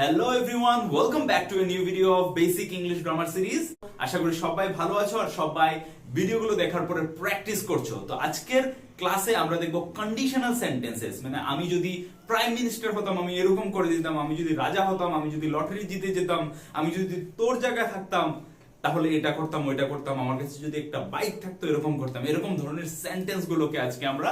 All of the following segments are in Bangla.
Hello everyone, welcome back to a new video of basic English grammar series. আশা করি সবাই ভালো আছো আর সবাই ভিডিওগুলো দেখার পরে প্র্যাকটিস করছো। তো আজকের ক্লাসে আমরা দেখব কন্ডিশনাল সেন্টেন্সেস, মানে আমি যদি প্রাইম মিনিস্টার হতাম আমি এরকম করে দিতাম, আমি যদি রাজা হতাম, আমি যদি লটারি জিতে যেতাম, আমি যদি তোর জায়গায় থাকতাম তাহলে এটা করতাম ওইটা করতাম, আমার কাছে যদি একটা বাইক থাকতো এরকম করতাম। এরকম ধরনের সেন্টেন্স গুলোকে আজকে আমরা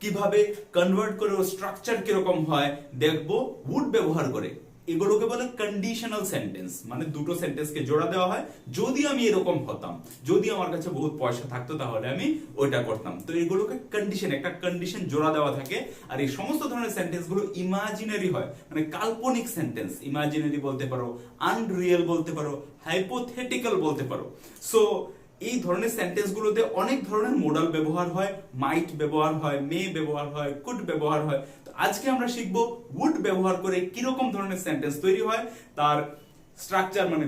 কিভাবে কনভার্ট করে ও স্ট্রাকচার কিরকম হয় দেখবো উড ব্যবহার করে। এগুলোকে বলে কন্ডিশনাল সেন্টেন্স, মানে দুটো সেন্টেন্সকে জোড়া দেওয়া হয়। যদি আমি এরকম হতাম, যদি আমার কাছে বহুত পয়সা থাকতো তাহলে আমি ওইটা করতাম। তো এগুলোকে কন্ডিশন, একটা কন্ডিশন জোড়া দেওয়া থাকে। আর এই সমস্ত ধরনের সেন্টেন্স গুলো ইমাজিনারি হয়, মানে কাল্পনিক সেন্টেন্স। ইমাজিনারি বলতে পারো, আনরিয়েল বলতে পারো, হাইপোথেটিক্যাল বলতে পারো। সো এই ধরনের সেন্টেন্স গুলোতে অনেক ধরনের মোডাল ব্যবহার হয়, মাইট ব্যবহার হয়, মে ব্যবহার হয়, কুড ব্যবহার হয়। তো আজকে আমরা শিখবো উড ব্যবহার করে কিরকম ধরনের সেন্টেন্স তৈরি হয়, তার স্ট্রাকচার মানে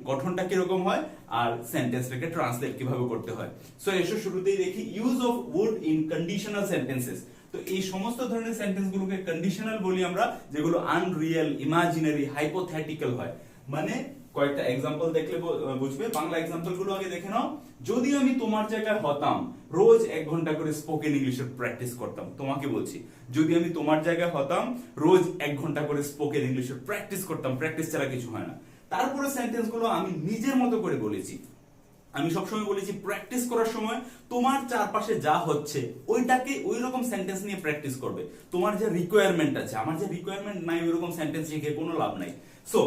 গঠনটা কিরকম হয়, আর সেন্টেন্সটাকে ট্রান্সলেট কিভাবে করতে হয়। সো এসো শুরুতেই দেখি use of wood in conditional sentences. তো এই সমস্ত ধরনের সেন্টেন্স গুলোকে কন্ডিশনাল বলি আমরা, যেগুলো আনরিয়েল, ইমাজিনারি, হাইপোথেটিক্যাল হয়। মানে কয়েকটা এক্সাম্পল দেখলে বুঝবে। বাংলা এক্সাম্পল গুলো আগে দেখে নাও। যদি আমি তোমার জায়গায় হতাম, রোজ 1 ঘন্টা করে স্পোকেন ইংলিশের প্র্যাকটিস করতাম। তোমাকে বলছি, যদি আমি তোমার জায়গায় হতাম, রোজ 1 ঘন্টা করে স্পোকেন ইংলিশের প্র্যাকটিস করতাম। প্র্যাকটিস ছাড়া কিছু হয় না। তারপরে সেন্টেন্স গুলো আমি নিজের মতো করে বলেছি। আমি সবসময় বলেছি প্র্যাকটিস করার সময় তোমার চারপাশে যা হচ্ছে ওইটাকে ওই রকম সেন্টেন্স নিয়ে প্র্যাকটিস করবে। তোমার যে রিকোয়ারমেন্ট আছে, আমার যে রিকোয়ারমেন্ট নাই ওই রকম সেন্টেন্স শিখে কোনো লাভ নাই। সো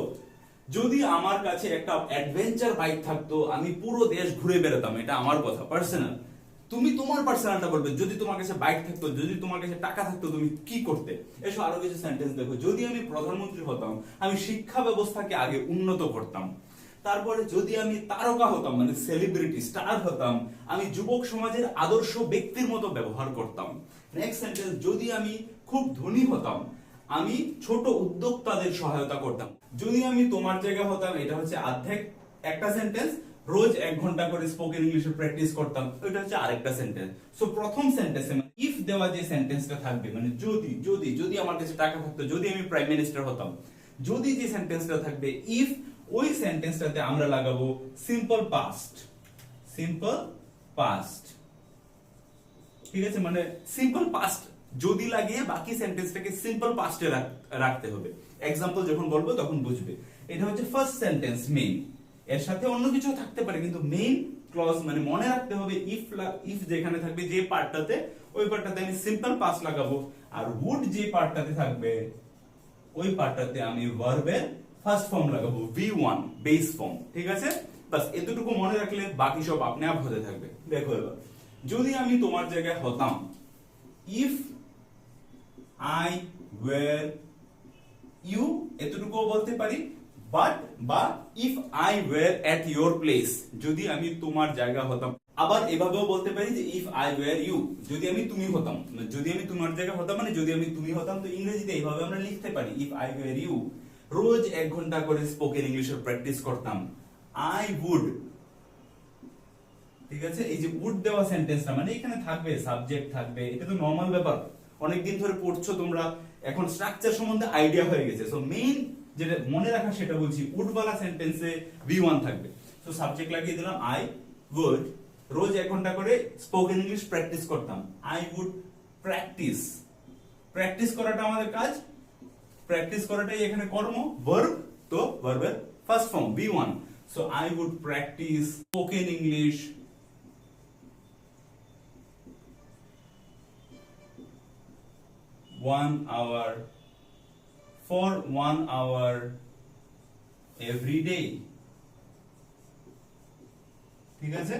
যদি আমার কাছে একটা অ্যাডভেঞ্চার বাইক থাকতো, আমি পুরো দেশ ঘুরে বেড়াতাম, এটা আমার কথা পার্সোনাল। তুমি তোমার পার্সোনালটা বলবে। যদি তোমার কাছে বাইক থাকতো, যদি তোমার কাছে টাকা থাকতো, তুমি কি করতে? এসো আরো কিছু সেন্টেন্স দেখো। যদি আমি প্রধানমন্ত্রী হতাম, আমি শিক্ষা ব্যবস্থাকে আগে উন্নত করতাম। তারপরে যদি আমি তারকা হতাম, মানে সেলিব্রিটি স্টার হতাম, আমি যুবক সমাজের আদর্শ ব্যক্তির মতো ব্যবহার করতাম। নেক্সট সেন্টেন্স, যদি আমি খুব ধনী হতাম, আমি ছোট উদ্যোক্তাদের সহায়তা করতাম। যদি আমি তোমার জায়গা হতাম, এটা হচ্ছে অর্ধেক একটা সেন্টেন্স। রোজ 1 ঘন্টা করে স্পোকেন ইংলিশে প্র্যাকটিস করতাম, এটা হচ্ছে আরেকটা সেন্টেন্স। সো প্রথম সেন্টেন্সে মানে ইফ দেওয়া যে সেন্টেন্সটা থাকবে, মানে যদি যদি যদি আমার কাছে টাকা থাকতো, যদি আমি প্রাইম মিনিস্টার হতাম, যদি যে সেন্টেন্সটা থাকবে ইফ, ওই সেন্টেন্সটাতে আমরা লাগাবো সিম্পল পাস্ট। সিম্পল পাস্ট, ঠিক আছে? মানে সিম্পল পাস্ট যদি লাগিয়ে বাকি সেন্টেন্সটাকে সিম্পল পাস্টে রাখতে হবে। এক্সাম্পল যখন বলবো তখন বুঝবে। এটা হচ্ছে ফার্স্ট সেন্টেন্স, মেইন। এর সাথে অন্য কিছু থাকতে পারে, কিন্তু মেইন ক্লজ মানে মনে রাখতে হবে ইফ যেখানে থাকবে যে পার্টটাতে, ওই পার্টটাতে আমি সিম্পল পাস্ট লাগাবো। আর উড যে পার্টটাতে থাকবে ওই পার্টটাতে আমি ভার্বের ফার্স্ট ফর্ম লাগাবো, V1 বেস ফর্ম। ঠিক আছে? বাস এতটুকু মনে রাখলে বাকি সব আপনি আপ হতে থাকবে। দেখো এবার, যদি আমি তোমার জায়গায় হতাম, ইফ আই ওয়্যার ইউ, এতটুকুও বলতে পারি। বাট বা if I were at your place, যদি আমি তোমার জায়গা হতাম। আবার এভাবেও বলতে পারি যে ইফ আই ওয়্যার ইউ, যদি আমি তুমি হতাম। যদি আমি তোমার জায়গা হতাম মানে যদি আমি তুমি হতাম। তো ইংরেজিতে এইভাবে আমরা লিখতে পারি, ইফ আই ওয়্যার ইউ, রোজ 1 ঘন্টা করে স্পোকেন ইংলিশের প্র্যাকটিস করতাম। আই উড, ঠিক আছে? এই যে উড দেওয়া সেন্টেন্সটা মানে এখানে থাকবে সাবজেক্ট থাকবে, এটা তো নরমাল ব্যাপার। অনেকদিন ধরে পড়ছো তোমরা, এখন স্ট্রাকচার সম্বন্ধে আইডিয়া হয়ে গেছে। সো মেইন যেটা মনে রাখা সেটা বলছি, উড ওয়ালা সেন্টেন্সে V1 থাকবে। সো সাবজেক্ট লাগিয়ে দিলাম আই উড, রোজ 1 ঘন্টা করে স্পোকেন ইংলিশ প্র্যাকটিস করতাম। আই উড প্র্যাকটিস, প্র্যাকটিস করাটা আমাদের কাজ, প্র্যাকটিস করাটাই এখানে কর্ম, ভার্ব। তো ভার্বের first form V1। So I would practice spoken English 1 hour for 1 hour every day। ঠিক আছে?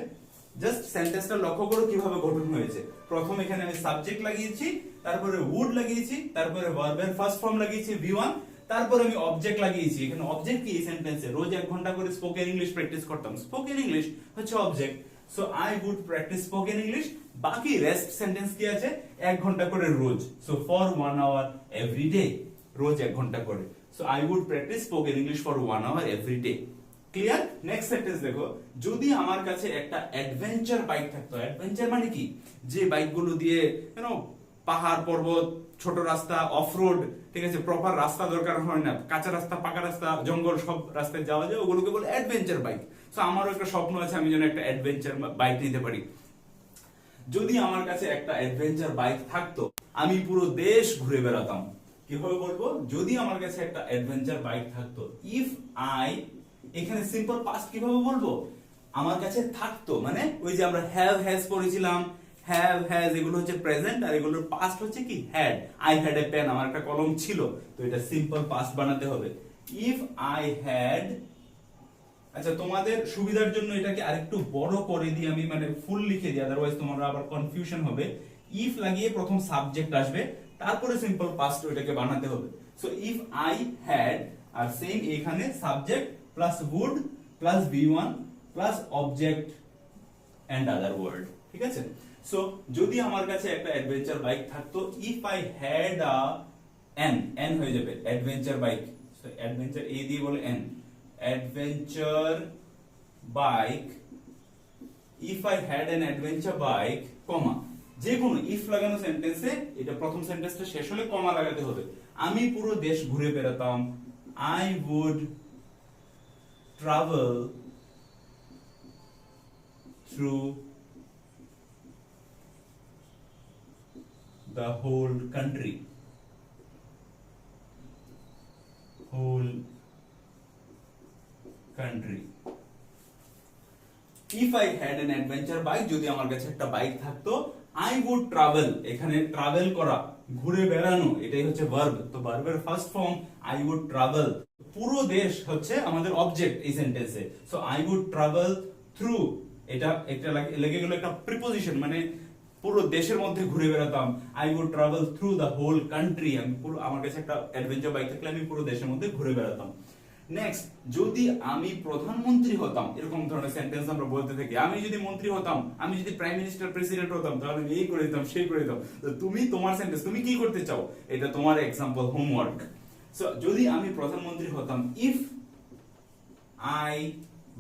জাস্ট সেন্টেন্সটা লক্ষ্য করো কিভাবে গঠন হয়েছে। প্রথম এখানে আমি সাবজেক্ট লাগিয়েছি, তারপরে উড লাগিয়েছি, তারপরে ভার্বের ফার্স্ট ফর্ম লাগিয়েছি V1, তারপরে আমি অবজেক্ট লাগিয়েছি। এখানে অবজেক্ট কি এই সেন্টেন্সে? রোজ 1 ঘন্টা করে স্পোকেন ইংলিশ প্র্যাকটিস করতাম। স্পোকেন ইংলিশ হচ্ছে object. So I would practice spoken English. বাকি রেস্ট সেন্টেন্স কি আছে? 1 ঘন্টা করে রোজ। So for 1 hour every day, রোজ 1 ঘন্টা করে। So I would practice spoken English for 1 hour every day। Clear? Next sentence দেখো, যদি আমার কাছে একটা অ্যাডভেঞ্চার বাইক থাকতো। অ্যাডভেঞ্চার মানে কি? যে বাইকগুলো দিয়ে পাহাড় পর্বত, ছোট রাস্তা, অফরোড, ঠিক আছে, প্রপার রাস্তা দরকার হয় না, কাঁচা রাস্তা, পাকা রাস্তা, জঙ্গল, সব রাস্তায় যাওয়া যায়, ওগুলোকে বলে অ্যাডভেঞ্চার বাইক। সো আমারও একটা স্বপ্ন আছে আমি যেন একটা অ্যাডভেঞ্চার বাইক নিতে পারি। যদি আমার কাছে একটা অ্যাডভেঞ্চার বাইক থাকতো, আমি পুরো দেশ ঘুরে বেড়াতাম। কিভাবে বলবো? যদি আমার কাছে একটা অ্যাডভেঞ্চার বাইক থাকতো, ইফ আই, এখানে সিম্পল পাস্ট কিভাবে বলবো? আমার কাছে থাকতো মানে ওই যে আমরা হ্যাভ হ্যাজ পড়েছিলাম, হ্যাভ হ্যাজ এগুলো হচ্ছে প্রেজেন্ট, আর এগুলোর পাস্ট হচ্ছে কি had. I had a pen, আমার একটা কলম ছিল, তো এটা সিম্পল পাস্ট বানাতে হবে। ইফ আই হ্যাড, আচ্ছা তোমাদের সুবিধার জন্য এটাকে আরেকটু বড় করে দিই আমি, মানে ফুল লিখে দিই, আদারওয়াইজ তোমরা আবার কনফিউশন হবে। ইফ লাগিয়ে প্রথম সাবজেক্ট আসবে, তারপরে সিম্পল পাস্ট ওইটাকে বানাতে হবে। সো ইফ আই হ্যাড, আর সেম এখানে subject plus would plus V1 plus object and other word, ঠিক আছে? সো যদি আমার কাছে একটা অ্যাডভেঞ্চার বাইক থাকতো, ইফ আই হ্যাড এন হয়ে যাবে adventure bike. So adventure A দিয়ে বলে an, adventure bike, if I had an adventure bike, কমা, যে কোনো ইফ লাগানো সেন্টেন্সে এটা প্রথম সেন্টেন্সটা শেষ হলে কমা লাগাতে হবে। আমি পুরো দেশ ঘুরে বেড়াতাম, I would travel through the whole country, If I had an adventure bike, যদি আমার কাছে একটা বাইক থাকতো, I would travel, এখানে ট্রাভেল করা, ঘুরে বেড়ানো, এটাই হচ্ছে ভার্ব। তো ভার্বের first form I would travel, পুরো দেশ হচ্ছে আমাদের অবজেক্ট এই সেন্টেন্সে। So I would travel through, এটা লেগে গেল একটা প্রিপোজিশন, মানে পুরো দেশের মধ্যে ঘুরে বেড়াতাম। I would travel through the whole country, আমি পুরো, আমার কাছে একটা অ্যাডভেঞ্চার বাইক থাকলে আমি পুরো দেশের মধ্যে ঘুরে বেড়াতাম। নেক্সট, যদি আমি প্রধানমন্ত্রী হতাম, এরকম ধরনের সেন্টেন্স আমরা বলতে থাকি। আমি যদি মন্ত্রী হতাম, আমি যদি প্রাইম মিনিস্টার, প্রেসিডেন্ট হতাম, তাহলে আমি এই করে দিতাম, সেই করে দিতাম। তো তুমি তোমার সেন্টেন্স, তুমি কি করতে চাও, এটা তোমার এক্সাম্পল, হোমওয়ার্ক। সো যদি আমি প্রধানমন্ত্রী হতাম, ইফ আই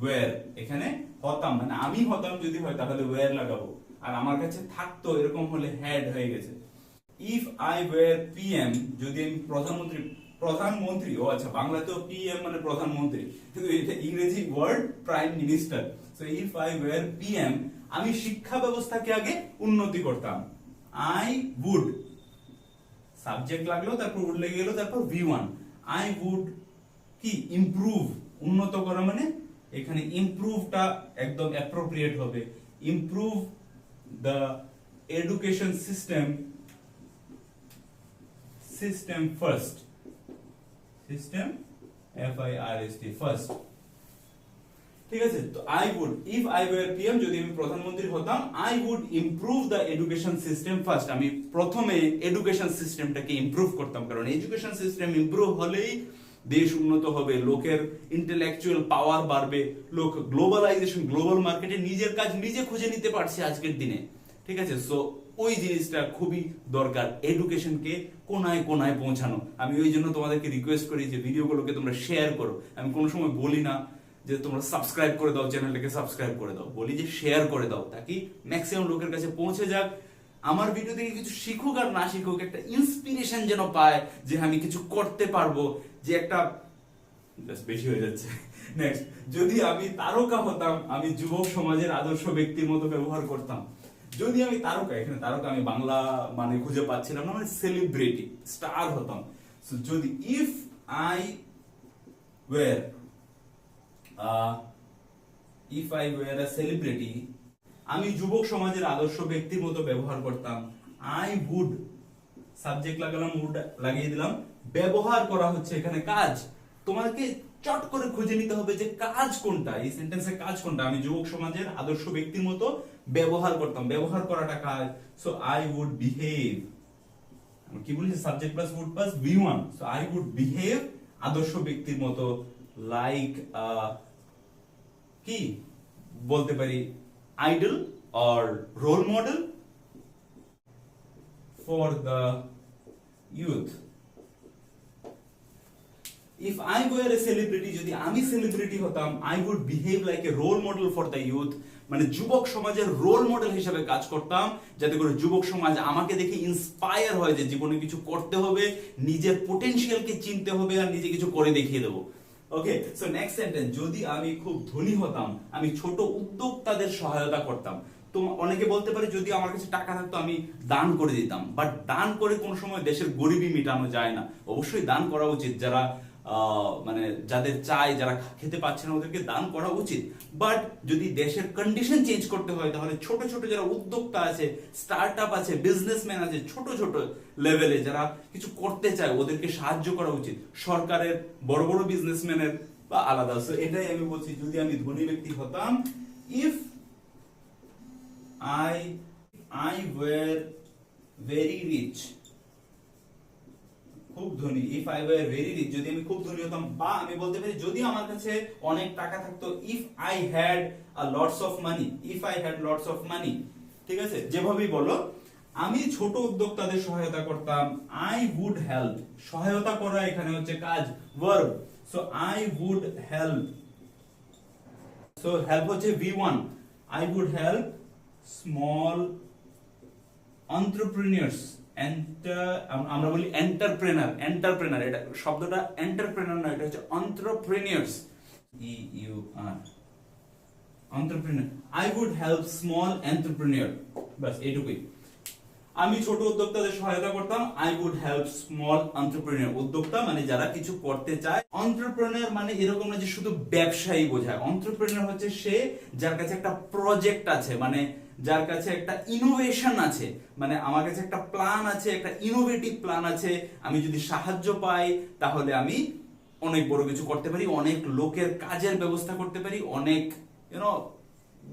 ওয়্যার, এখানে হতাম মানে আমি হতাম যদি হয় তাহলে ওয়্যার লাগাবো, আর আমার কাছে থাকতো এরকম হলে হ্যাড হয়ে গেছে। ইফ আই ওয়্যার পিএম, যদি আমি প্রধানমন্ত্রী, ও আচ্ছা বাংলাতেও পিএম মানে প্রধানমন্ত্রী, কিন্তু এটা ইংরেজি word prime minister. So if I were PM, আমি শিক্ষা ব্যবস্থাকে আগে উন্নতি করতাম। আই উড, সাবজেক্ট লাগলো, তারপর উড লেগে গেল, তারপর V1, আই উড কি ইমপ্রুভ, উন্নত করা মানে এখানে ইমপ্রুভটা একদম অ্যাপ্রোপ্রিয়েট হবে। Improve the education system first, system FIRST first, ঠিক আছে? তো I would, if I were PM, যদি আমি প্রধানমন্ত্রী হতাম, I would improve the education system first, আমি প্রথমে এডুকেশন সিস্টেমটাকে ইমপ্রুভ করতাম, কারণ এডুকেশন সিস্টেম ইমপ্রুভ হলেই দেশ উন্নত হবে, লোকের ইন্টেলেকচুয়াল পাওয়ার বাড়বে, লোক গ্লোবালাইজেশন, গ্লোবাল মার্কেটে নিজের কাজ নিজে খুঁজে নিতে পারছে আজকের দিনে, ঠিক আছে? সো ওই জিনিসটা খুবই দরকার, এডুকেশনকে কোনায় কোনায় পৌঁছানো। আমি ওই জন্য তোমাদেরকে রিকোয়েস্ট করি যে ভিডিওগুলোকে তোমরা শেয়ার করো। আমি কোনো সময় বলি না যে তোমরা সাবস্ক্রাইব করে দাও, চ্যানেলটাকে সাবস্ক্রাইব করে দাও, বলি যে শেয়ার করে দাও, তাকি ম্যাক্সিমাম লোকের কাছে পৌঁছে যাক, আমার ভিডিও থেকে কিছু শিখুক আর না শিখুক, একটা ইন্সপিরেশন যেন পায় যে আমি কিছু করতে পারবো, যে একটা, বেশি হয়ে যাচ্ছে। নেক্সট, যদি আমি তারকা হতাম, আমি যুবক সমাজের আদর্শ ব্যক্তির মতো ব্যবহার করতাম। যদি আমি তারকা, এখানে তারকা আমি বাংলা মানে খুঁজে পাচ্ছিলাম না, মানে সেলিব্রিটি, স্টার হতাম। সো যদি if I were a celebrity, আমি যুবক সমাজের আদর্শ ব্যক্তির মতো ব্যবহার করতাম। আই উড, সাবজেক্ট লাগালাম, উড লাগিয়ে দিলাম, ব্যবহার করা হচ্ছে এখানে কাজ, তোমাকে চট করে খুঁজে নিতে হবে যে কাজ কোনটা, এই সেন্টেন্সে কাজ কোনটা। আমি যুবক সমাজের আদর্শ ব্যক্তির মতো ব্যবহার করতাম, ব্যবহার করাটা কাজ। সো আই উড বিহেভ, কি বলেছি, subject plus would plus V1, so I would behave, আদর্শ ব্যক্তির মতো, লাইক কি বলতে পারি, idol or role model for the youth, if I were a celebrity, যদি আমি সেলিব্রিটি হতাম, I would behave like a role model for the youth, মানে যুবক সমাজের রোল মডেল হিসেবে কাজ করতাম, যাতে করে যুবক সমাজ আমাকে দেখে ইন্সপায়ার হয় যে জীবনে কিছু করতে হবে, নিজের পটেনশিয়ালকে চিনতে হবে আর নিজে কিছু করে দেখিয়ে দেবো। ওকে, সো নেক্সট সেন্টেন্স, যদি আমি খুব ধনী হতাম, আমি ছোট উদ্যোক্তাদের সহায়তা করতাম। তো অনেকে বলতে পারে যদি আমার কাছে টাকা থাকতো আমি দান করে দিতাম, বাট দান করে কোন সময় দেশের গরিবি মেটানো যায় না। অবশ্যই দান করা উচিত, যারা মানে যাদের চাই, যারা খেতে পাচ্ছে না ওদেরকে দান করা উচিত, বাট যদি দেশের কন্ডিশন চেঞ্জ করতে হয় তাহলে ছোট ছোট যারা উদ্যোক্তা আছে, স্টার্ট আপ আছে, বিজনেসম্যান আছে, ছোট ছোট লেভেলে যারা কিছু করতে চায় ওদেরকে সাহায্য করা উচিত, সরকারের, বড় বড় বিজনেসম্যানের বা আলাদা। সো এটাই আমি বলছি, যদি আমি ধনী ব্যক্তি হতাম, if I were very rich, খুব ধনী, if I were very rich, যদি আমি খুব ধনী হতাম, বা আমি বলতে পারি যদি আমার কাছে অনেক টাকা থাকতো, if I had a lots of money, if I had lots of money, ঠিক আছে, যেভাবেই বলো। আমি ছোট উদ্যোক্তাদের সহায়তা করতাম, I would help, সহায়তা করা এখানে হচ্ছে কাজ, verb, so I would help, so help হচ্ছে V1, I would help small entrepreneurs, আমরা বলি এন্টারপ্রেনার, এটা শব্দটা এন্টারপ্রেনার না, এটা হচ্ছে entrepreneurs, EUR, entrepreneur, I would help small entrepreneur, বাস এইটুকুই। আমি ছোট উদ্যোক্তাদের সহায়তা করতাম, I would help small entrepreneur, উদ্যোক্তা মানে যারা কিছু করতে চায়। entrepreneur মানে এরকম না যে শুধু ব্যবসায়ী বোঝায়, entrepreneur হচ্ছে সে যার কাছে একটা প্রজেক্ট আছে, মানে যার কাছে একটা ইনোভেশন আছে, মানে আমার কাছে একটা প্ল্যান আছে, একটা ইনোভেটিভ প্ল্যান আছে, আমি যদি সাহায্য পাই তাহলে আমি অনেক বড় কিছু করতে পারি, অনেক লোকের কাজের ব্যবস্থা করতে পারি, অনেক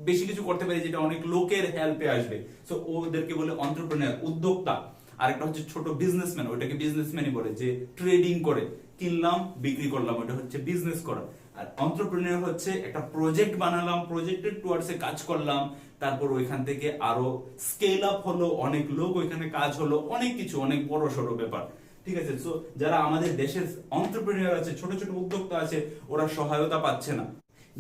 বেশি কিছু করতে পারি যেটা অনেক লোকের হেল্পে আসবে। সো ওদেরকে বলে এন্টারপ্রেনার, উদ্যোক্তা। আর একটা হচ্ছে ছোট বিজনেসম্যান, ওইটাকে বিজনেসম্যানই বলে, যে ট্রেডিং করে, কিনলাম বিক্রি করলাম, ওটা হচ্ছে বিজনেস করা। আর এন্টারপ্রেনার হচ্ছে একটা প্রজেক্ট বানালাম, প্রজেক্টের টুয়ার্ডস এ কাজ করলাম, তারপর ওইখান থেকে আরো স্কেল আপ হলো, অনেক লোক ওইখানে কাজ হলো, অনেক কিছু, অনেক বড় সড়ো ব্যাপার, ঠিক আছে। সো যারা আমাদের দেশের এন্টারপ্রেনার আছে, ছোট ছোট উদ্যোক্তা আছে, ওরা সহায়তা পাচ্ছে না।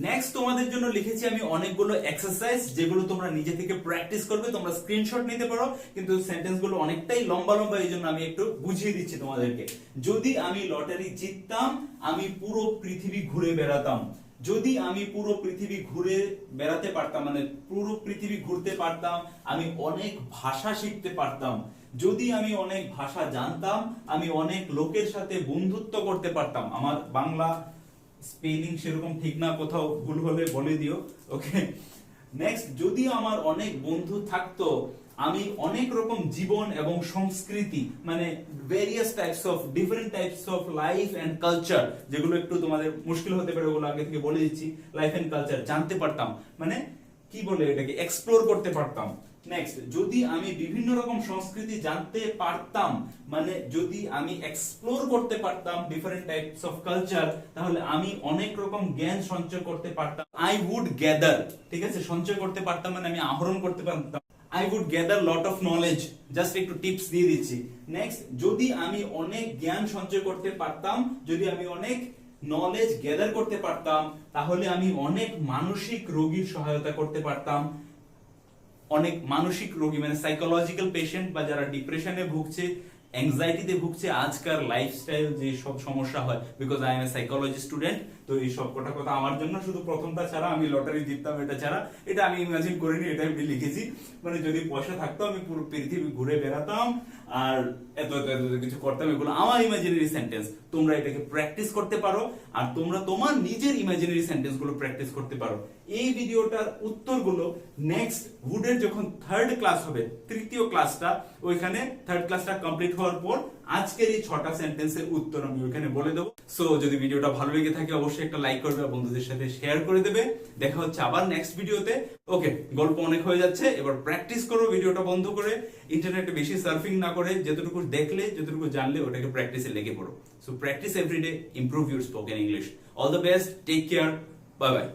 নেক্সট তোমাদের জন্য লিখেছি আমি অনেকগুলো এক্সারসাইজ, যেগুলো তোমরা নিজে থেকে প্র্যাকটিস করবে, তোমরা স্ক্রিনশট নিতে পারো, কিন্তু সেন্টেন্স গুলো অনেকটাই লম্বা লম্বা, এই জন্য আমি একটু বুঝিয়ে দিচ্ছি তোমাদেরকে। যদি আমি লটারি জিততাম, আমি পুরো পৃথিবী ঘুরে বেড়াতাম। যদি আমি পুরো পৃথিবী ঘুরে বেড়াতে পারতাম, মানে পুরো পৃথিবী ঘুরতে পারতাম, আমি অনেক ভাষা শিখতে পারতাম। যদি আমি অনেক ভাষা জানতাম, আমি অনেক লোকের সাথে বন্ধুত্ব করতে পারতাম। আমার বাংলা স্পেলিং সেরকম ঠিক না, কোথাও ভুল হলে বলে দিও, ওকে। নেক্সট, যদি আমার অনেক বন্ধু থাকতো, আমি অনেক রকম জীবন এবং সংস্কৃতি, মানে various types of, different types of life and culture, যেগুলো একটু তোমাদের মুশকিল হতে পারে, ওগুলো আগে থেকে বলে দিচ্ছি, লাইফ এন্ড কালচার জানতে পারতাম, মানে কি বলে এটাকে, এক্সপ্লোর করতে পারতাম। নেক্সট, যদি আমি বিভিন্ন রকম সংস্কৃতি জানতে পারতাম, মানে যদি আমি এক্সপ্লোর করতে পারতাম ডিফারেন্ট টাইপস অফ কালচার, তাহলে আমি অনেক রকম জ্ঞান সঞ্চয় করতে পারতাম। আই উড গ্যাদার, ঠিক আছে, সঞ্চয় করতে পারতাম মানে আমি আহরণ করতে পারতাম। I would gather lot of knowledge, just একটু টিপস দিয়ে দিচ্ছি। নেক্সট, যদি আমি অনেক জ্ঞান সঞ্চয় করতে পারতাম, যদি আমি অনেক নলেজ গ্যাদার করতে পারতাম, তাহলে আমি অনেক মানসিক রোগীর সহায়তা করতে পারতাম। অনেক মানসিক রোগী মানে সাইকোলজিক্যাল পেশেন্ট, বা যারা ডিপ্রেশনে ভুগছে, অ্যাংজাইটিতে ভুগছে, আজকাল লাইফস্টাইল যে সব সমস্যা হয়, because I M A psychology student, তো এই সব কথা আমার জন্য শুধু প্রথমটা ছাড়া, আমি লটারি জিততাম এটা ছাড়া, এটা আমি ইমাজিন করিনি, এটা আমি লিখেছি। মানে যদি পয়সা থাকতো আমি পুরো পৃথিবী ঘুরে বেড়াতাম আর এত এত এত কিছু করতাম, এগুলো আমার ইমাজিনারি সেন্টেন্স। তোমরা এটাকে প্র্যাকটিস করতে পারো, আর তোমরা তোমার নিজের ইমাজিনারি সেন্টেন্স গুলো প্র্যাকটিস করতে পারো। এই ভিডিওটার উত্তরগুলো নেক্সট উডের যখন থার্ড ক্লাস হবে, তৃতীয় ক্লাসটা, ওইখানে থার্ড ক্লাসটা কমপ্লিট হওয়ার পর আজকের এই 6টা সেন্টেন্সের উত্তর আমি ওইখানে বলে দেবো। সো যদি ভিডিওটা ভালো লেগে থাকে অবশ্যই একটা লাইক করবে, বন্ধুদের সাথে শেয়ার করে দেবে। দেখা হচ্ছে আবার নেক্সট ভিডিওতে। ওকে, গল্প অনেক হয়ে যাচ্ছে, এবার প্র্যাকটিস করো, ভিডিওটা বন্ধ করে, ইন্টারনেটে বেশি সার্ফিং না করে, যতটুকু দেখলে, যতটুকু জানলে ওটাকে প্র্যাকটিসে লেগে পড়ো। So practice everyday, improve your spoken English. All the best, take care, bye by.